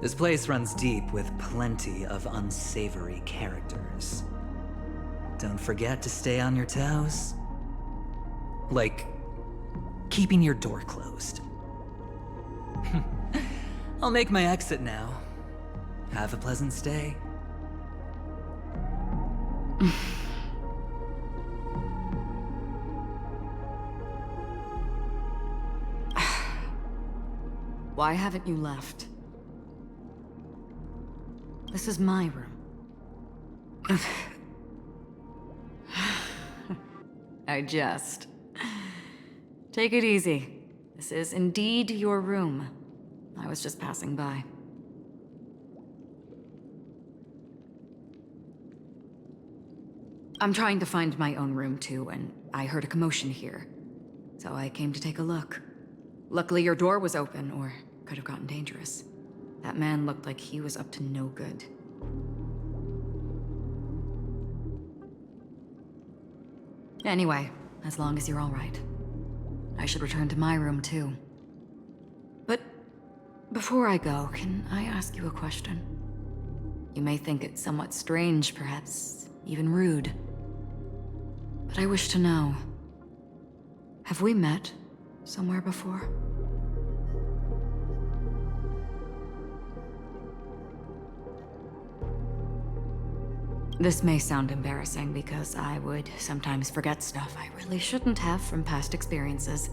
This place runs deep with plenty of unsavory characters. Don't forget to stay on your toes. Like, keeping your door closed. I'll make my exit now. Have a pleasant stay. Why haven't you left? This is my room. I jest. Take it easy. This is indeed your room. I was just passing by. I'm trying to find my own room too, and I heard a commotion here. So I came to take a look. Luckily your door was open, or could have gotten dangerous. That man looked like he was up to no good. Anyway, as long as you're all right. I should return to my room too. But before I go, can I ask you a question? You may think it somewhat strange, perhaps even rude. But I wish to know, have we met somewhere before? This may sound embarrassing because I would sometimes forget stuff I really shouldn't have from past experiences.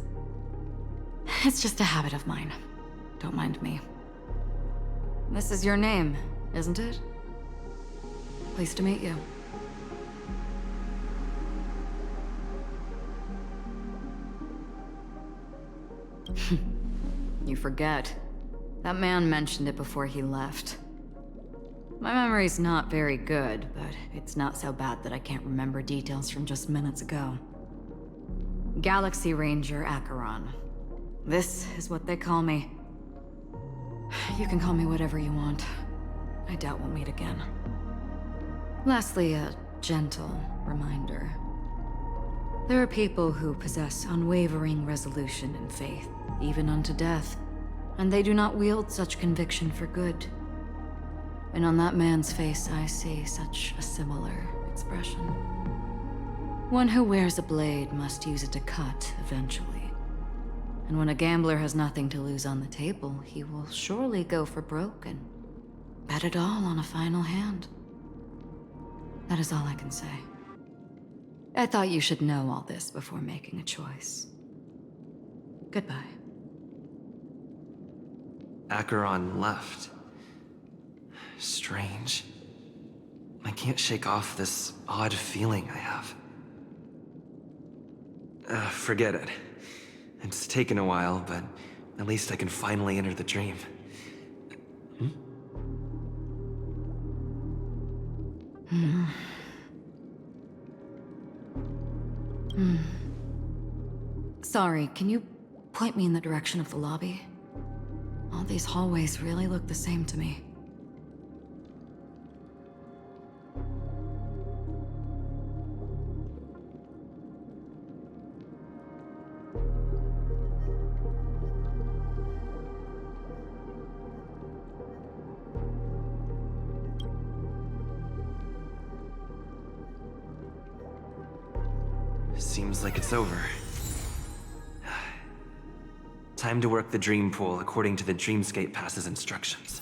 It's just a habit of mine. Don't mind me. This is your name, isn't it? Pleased to meet you. You forget. That man mentioned it before he left. My memory's not very good, but it's not so bad that I can't remember details from just minutes ago. Galaxy Ranger Acheron. This is what they call me. You can call me whatever you want. I doubt we'll meet again. Lastly, a gentle reminder. There are people who possess unwavering resolution and faith, even unto death, and they do not wield such conviction for good. And on that man's face, I see such a similar expression. One who wears a blade must use it to cut eventually. And when a gambler has nothing to lose on the table, he will surely go for broke and bet it all on a final hand. That is all I can say. I thought you should know all this before making a choice. Goodbye. Acheron left. Strange. I can't shake off this odd feeling I have. Forget it. It's taken a while, but at least I can finally enter the dream. Sorry, can you point me in the direction of the lobby? All these hallways really look the same to me. Seems like it's over. Time to work the dream pool according to the Dreamscape Pass's instructions.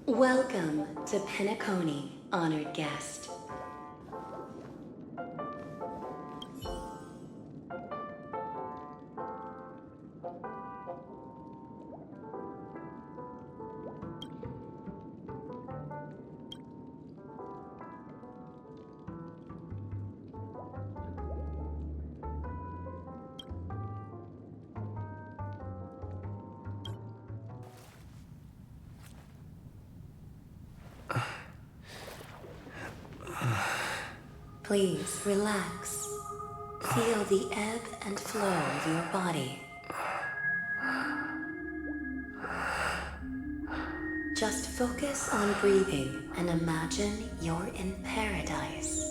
Welcome to Penacony, honored guest. Please relax. Feel the ebb and flow of your body. Just focus on breathing and imagine you're in paradise.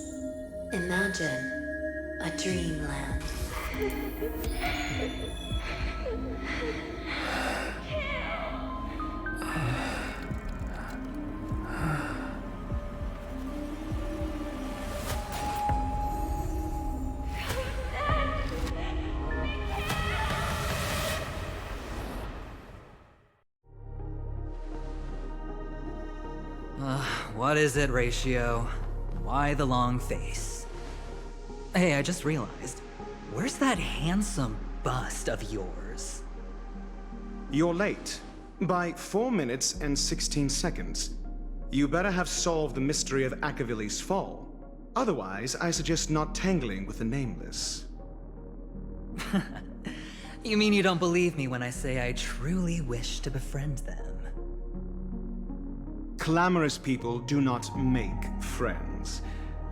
Imagine a dreamland. What is it, Ratio? Why the long face? Hey, I just realized. Where's that handsome bust of yours? You're late. By 4 minutes and 16 seconds. You better have solved the mystery of Akavili's fall. Otherwise, I suggest not tangling with the Nameless. You mean you don't believe me when I say I truly wish to befriend them? Clamorous people do not make friends.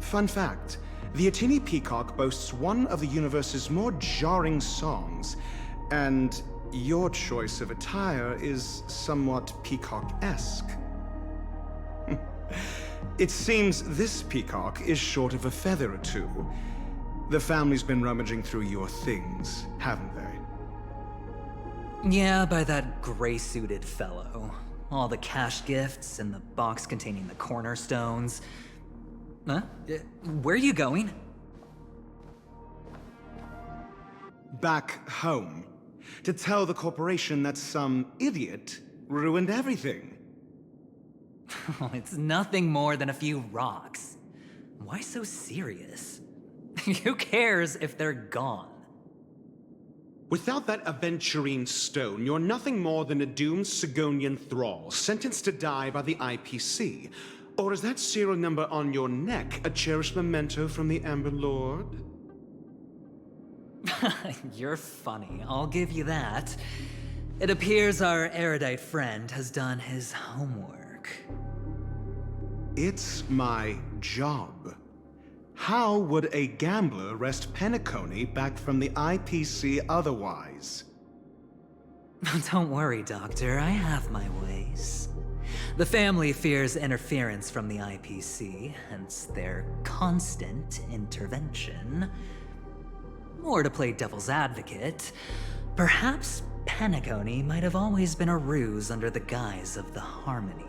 Fun fact, the Atini Peacock boasts one of the universe's more jarring songs, and your choice of attire is somewhat peacock-esque. It seems this peacock is short of a feather or two. The family's been rummaging through your things, haven't they? Yeah, by that gray-suited fellow. All the cash gifts and the box containing the cornerstones. Huh? Where are you going? Back home. To tell the corporation that some idiot ruined everything. Oh, it's nothing more than a few rocks. Why so serious? Who cares if they're gone? Without that Aventurine stone, you're nothing more than a doomed Sigonian thrall, sentenced to die by the IPC. Or is that serial number on your neck a cherished memento from the Amber Lord? You're funny, I'll give you that. It appears our erudite friend has done his homework. It's my job. How would a gambler wrest Penacony back from the IPC otherwise? Don't worry, Doctor. I have my ways. The family fears interference from the IPC, hence their constant intervention. Or to play devil's advocate, perhaps Penacony might have always been a ruse under the guise of the Harmony.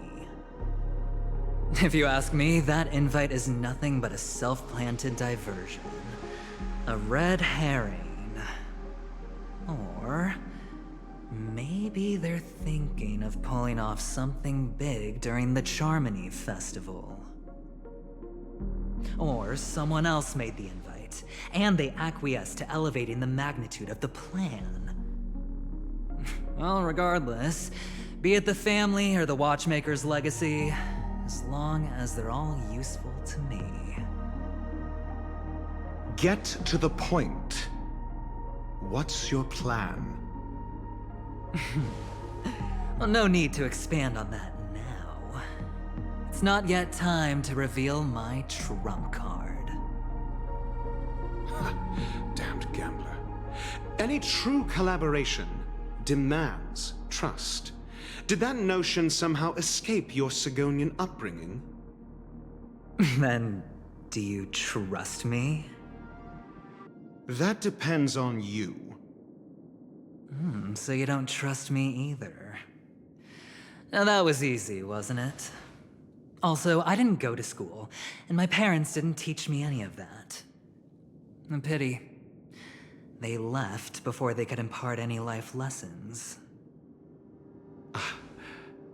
If you ask me, that invite is nothing but a self-planted diversion. A red herring. Or maybe they're thinking of pulling off something big during the Charmony Festival. Or someone else made the invite, and they acquiesced to elevating the magnitude of the plan. Well, regardless, be it the family or the Watchmaker's legacy, as long as they're all useful to me. Get to the point. What's your plan? Well, no need to expand on that now. It's not yet time to reveal my trump card. Damned gambler. Any true collaboration demands trust. Did that notion somehow escape your Sigonian upbringing? Then, do you trust me? That depends on you. So you don't trust me either. Now that was easy, wasn't it? Also, I didn't go to school, and my parents didn't teach me any of that. A pity. They left before they could impart any life lessons.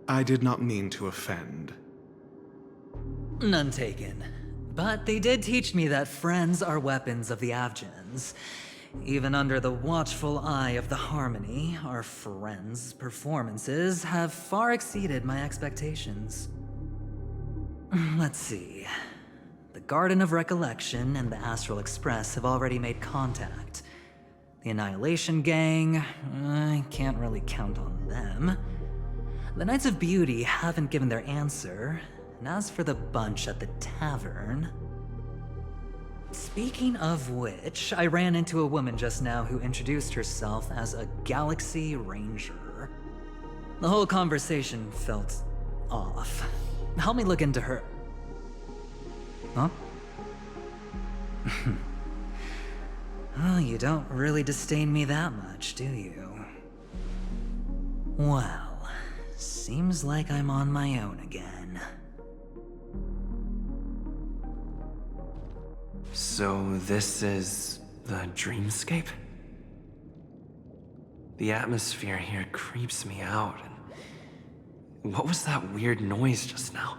I did not mean to offend. None taken. But they did teach me that friends are weapons of the Avgens. Even under the watchful eye of the Harmony, our friends' performances have far exceeded my expectations. Let's see. The Garden of Recollection and the Astral Express have already made contact. The Annihilation Gang, I can't really count on them. The Knights of Beauty haven't given their answer, and as for the bunch at the tavern... Speaking of which, I ran into a woman just now who introduced herself as a Galaxy Ranger. The whole conversation felt off. Help me look into her. Huh? Oh, you don't really disdain me that much, do you? Well, seems like I'm on my own again. So this is the dreamscape? The atmosphere here creeps me out. And what was that weird noise just now?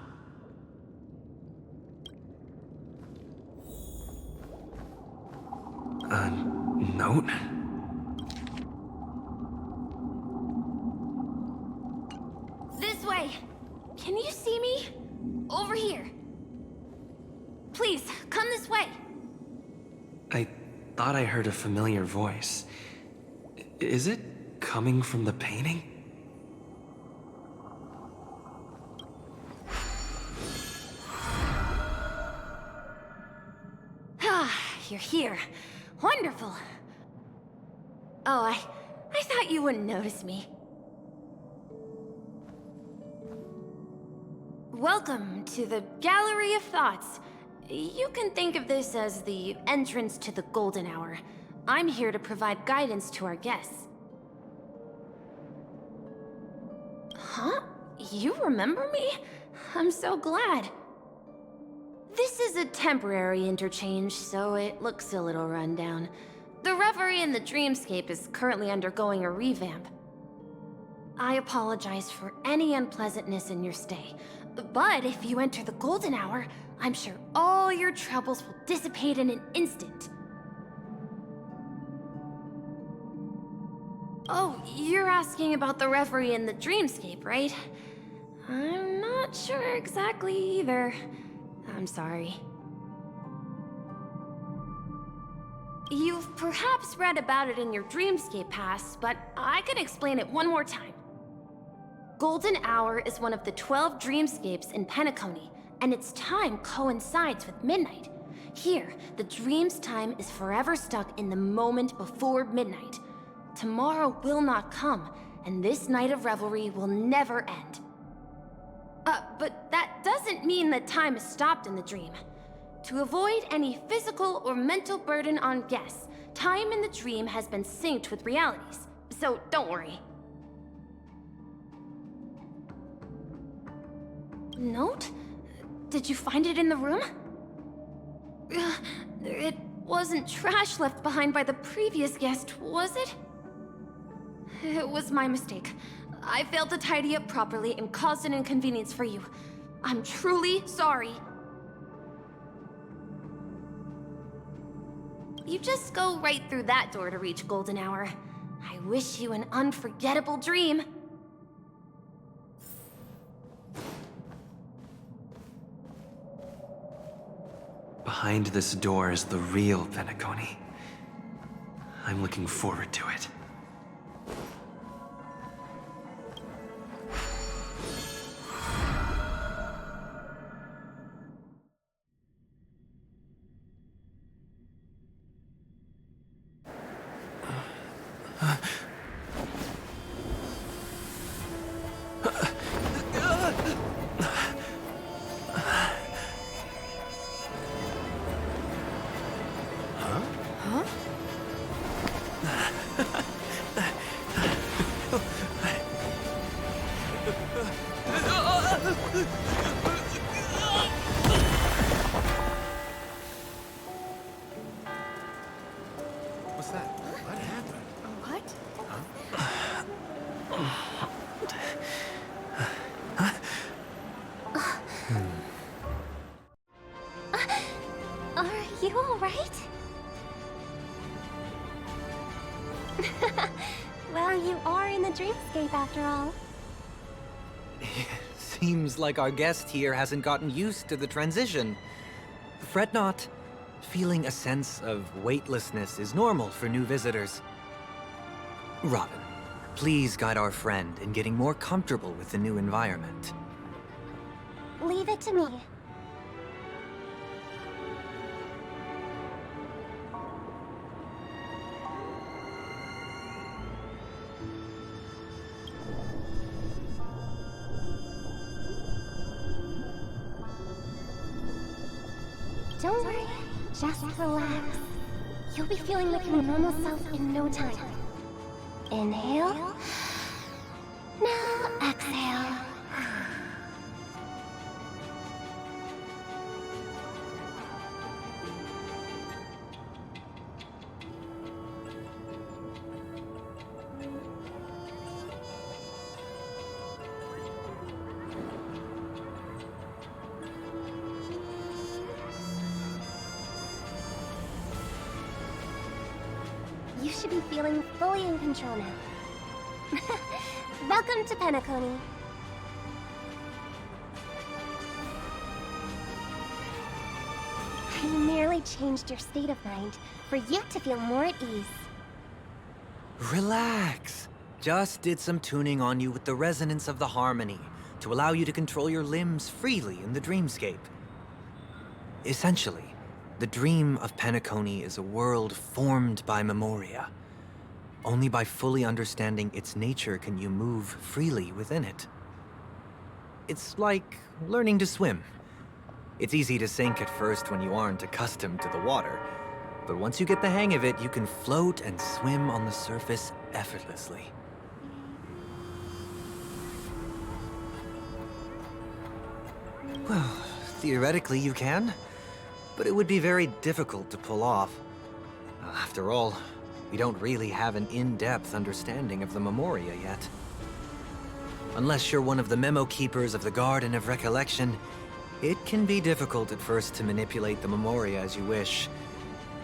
A note? This way! Can you see me? Over here. Please, come this way. I thought I heard a familiar voice. Is it coming from the painting? Ah, you're here. Wonderful. Oh, I thought you wouldn't notice me. Welcome to the Gallery of Thoughts. You can think of this as the entrance to the Golden Hour. I'm here to provide guidance to our guests. Huh? You remember me? I'm so glad. This is a temporary interchange, so it looks a little rundown. The Reverie in the dreamscape is currently undergoing a revamp. I apologize for any unpleasantness in your stay, but if you enter the Golden Hour, I'm sure all your troubles will dissipate in an instant. Oh, you're asking about the Reverie in the dreamscape, right? I'm not sure exactly either. I'm sorry. You've perhaps read about it in your dreamscape pass, but I can explain it one more time. Golden Hour is one of the 12 dreamscapes in Penacony, and its time coincides with midnight. Here, the dream's time is forever stuck in the moment before midnight. Tomorrow will not come, and this night of revelry will never end. But that doesn't mean that time is stopped in the dream. To avoid any physical or mental burden on guests, time in the dream has been synced with realities, so don't worry. Note? Did you find it in the room? It wasn't trash left behind by the previous guest, was it? It was my mistake. I failed to tidy up properly and caused an inconvenience for you. I'm truly sorry. You just go right through that door to reach Golden Hour. I wish you an unforgettable dream. Behind this door is the real Penacony. I'm looking forward to it. Are you alright? Well, you are in the dreamscape after all. Seems like our guest here hasn't gotten used to the transition. Fret not. Feeling a sense of weightlessness is normal for new visitors. Robin, please guide our friend in getting more comfortable with the new environment. Leave it to me. Don't worry, just relax. You'll be feeling like your normal self in no time. Inhale. Now exhale. You should be feeling fully in control now. Welcome to Penacony. I merely changed your state of mind for you to feel more at ease. Relax. Just did some tuning on you with the resonance of the harmony to allow you to control your limbs freely in the dreamscape. Essentially, the dream of Penacony is a world formed by memoria. Only by fully understanding its nature can you move freely within it. It's like learning to swim. It's easy to sink at first when you aren't accustomed to the water, but once you get the hang of it, you can float and swim on the surface effortlessly. Well, theoretically you can, but it would be very difficult to pull off. After all, we don't really have an in-depth understanding of the Memoria yet. Unless you're one of the memo keepers of the Garden of Recollection, it can be difficult at first to manipulate the Memoria as you wish.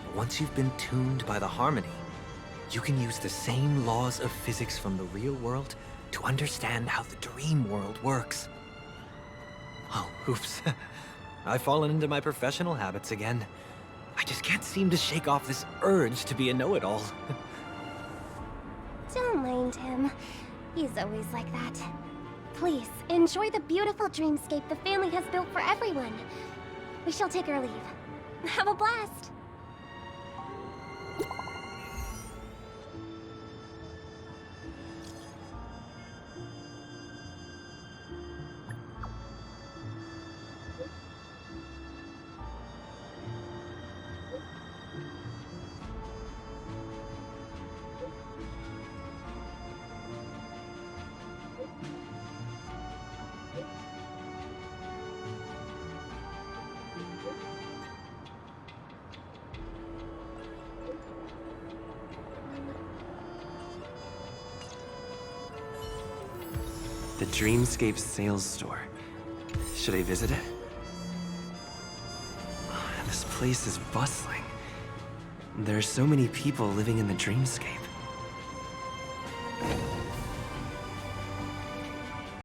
But once you've been tuned by the harmony, you can use the same laws of physics from the real world to understand how the dream world works. Oh, oops. I've fallen into my professional habits again. I just can't seem to shake off this urge to be a know-it-all. Don't mind him. He's always like that. Please, enjoy the beautiful dreamscape the family has built for everyone. We shall take our leave. Have a blast! The Dreamscape sales store. Should I visit it? This place is bustling. There are so many people living in the Dreamscape.